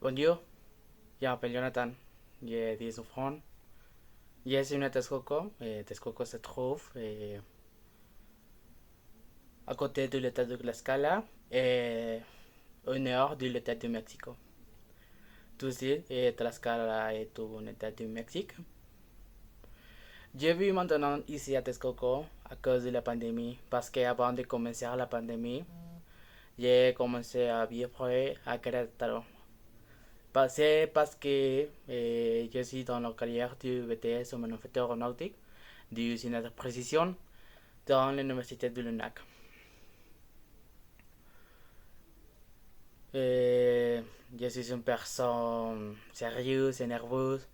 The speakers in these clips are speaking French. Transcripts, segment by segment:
Bonjour, je m'appelle Jonathan, j'ai 19 ans. Je suis né à Texcoco. Texcoco se trouve à côté de l'état de Tlaxcala et au nord de l'état du Mexique. Tu sais, Tlaxcala est un état du Mexique. Je vis maintenant ici à Texcoco à cause de la pandémie parce qu'avant de commencer la pandémie, j'ai commencé à vivre à Querétaro. C'est parce que je suis dans la carrière du BTS en manufacture aéronautique du Cinéma de précision dans l'université de l'UNAC. Euh, je suis une personne sérieuse et nerveuse,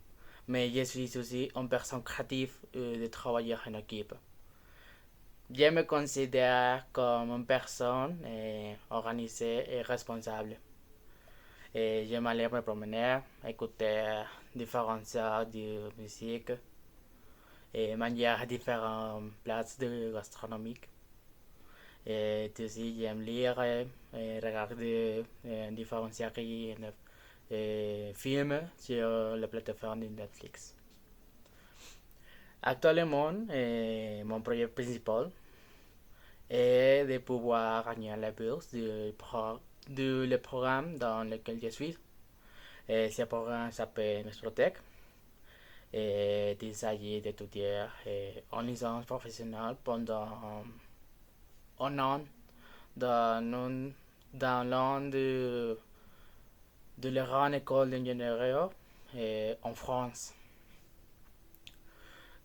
mais je suis aussi une personne créative de travailler en équipe. Je me considère comme une personne organisée et responsable. J'aime aller me promener, écouter différentes sortes de musique et manger différents plats de gastronomiques. Et aussi, j'aime lire et regarder différentes séries et films sur la plateforme de Netflix. Actuellement, mon projet principal est de pouvoir gagner la bourse de le programme dans lequel je suis. Ce programme s'appelle Mestrotech et il s'agit d'étudier en licence professionnelle pendant un an dans l'un de la grande école d'ingénierie en France.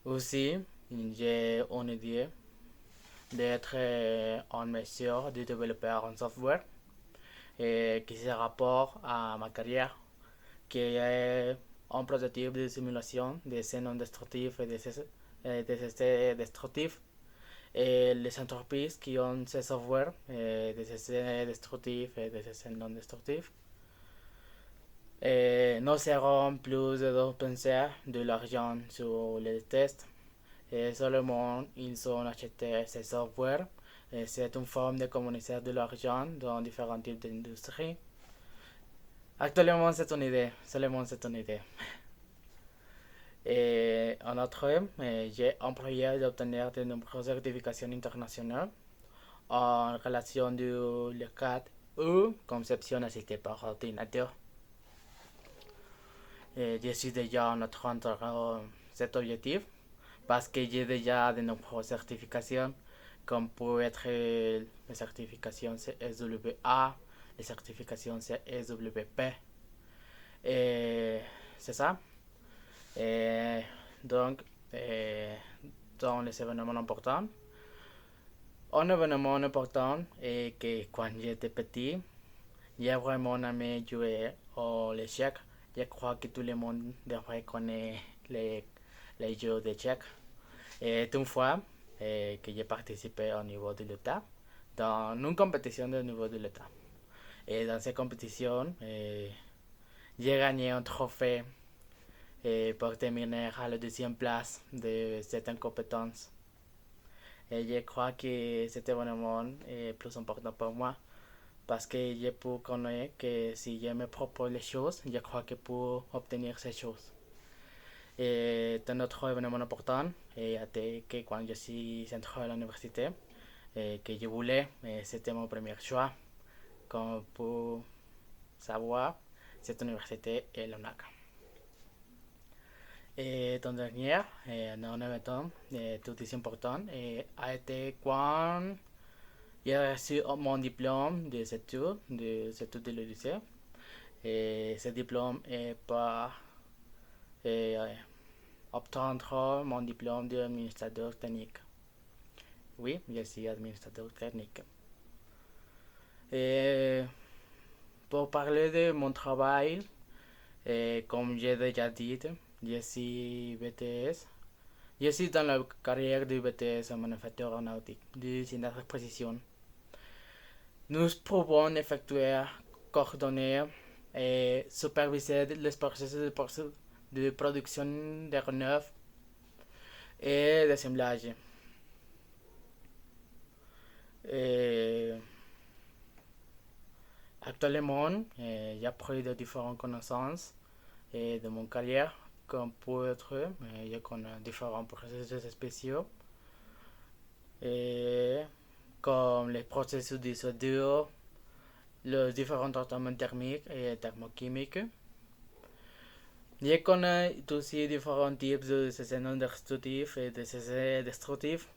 Aussi, j'ai une idée d'être en mesure de développer un software qui se rapporte à ma carrière, qui est un prototype de simulation des scènes non destructives et des essais destructifs. Et les entreprises qui ont ce software des essais destructifs et des essais non destructifs no seront plus de penser de l'argent sur les tests. Seulement, ils ont acheté ces software. C'est une forme de communiquer de l'argent dans différents types d'industries. Actuellement, c'est une idée. Seulement, c'est une idée. En outre, j'ai un projet d'obtenir de nombreuses certifications internationales en relation de le cadre ou conception assistée par ordinateur. Je suis déjà en train de cet objectif parce que j'ai déjà de nombreuses certifications comme peut être les certifications CSWA, les certifications CSWP. Et c'est ça. Et donc, euh, dans les événements importants, un événement important est que quand j'étais petit, j'ai vraiment aimé jouer aux échecs. Je crois que tout le monde devrait connaître les jeux d'échecs. Et une fois que j'ai participé au niveau de l'État, dans une compétition au niveau de l'État. Et dans cette compétition, j'ai gagné un trophée pour terminer à la deuxième place de cette compétence. Et je crois que c'était vraiment plus important pour moi parce que je peux connaître que si je me propose les choses, je crois que je peux obtenir ces choses. Et un autre événement important était que quand je suis entré à l'université, que je voulais, c'était mon premier choix. Comme pour savoir, cette université est l'UNAC. Et ton dernier, un événement tout aussi important, a été quand j'ai reçu mon diplôme des études de lycée. Et ce diplôme est pas euh, obtenir mon diplôme d'administrateur technique. Oui, je suis administrateur technique. Et pour parler de mon travail, comme j'ai déjà dit, je suis BTS. Je suis dans la carrière de BTS en manufacture aéronautique du Cinéma de précision. Nous pouvons effectuer, coordonner et superviser les processus de production d'aéronefs et d'assemblage. Et Actuellement, j'ai appris de différentes connaissances et de mon carrière, comme peut être, je connais différents processus spéciaux, et comme les processus de soudure, les différents traitements thermiques et thermochimiques. Je connais aussi différents types de CC destructifs et de CC destructifs.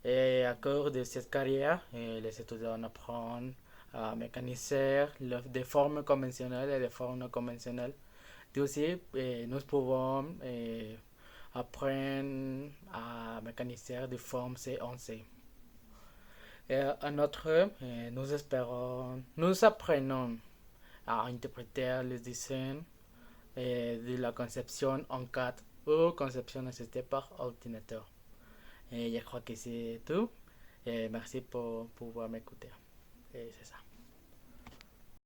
Et à cause de cette carrière, les étudiants apprennent à mécaniser des formes conventionnelles et des formes non conventionnelles. Et aussi, nous pouvons apprendre à mécaniser des formes C11C. Et en outre, nous apprenons à interpréter les dessins de la conception en CAD ou conception assistée par ordinateur. Et je crois que c'est tout. Et merci pour pouvoir m'écouter. Et c'est ça.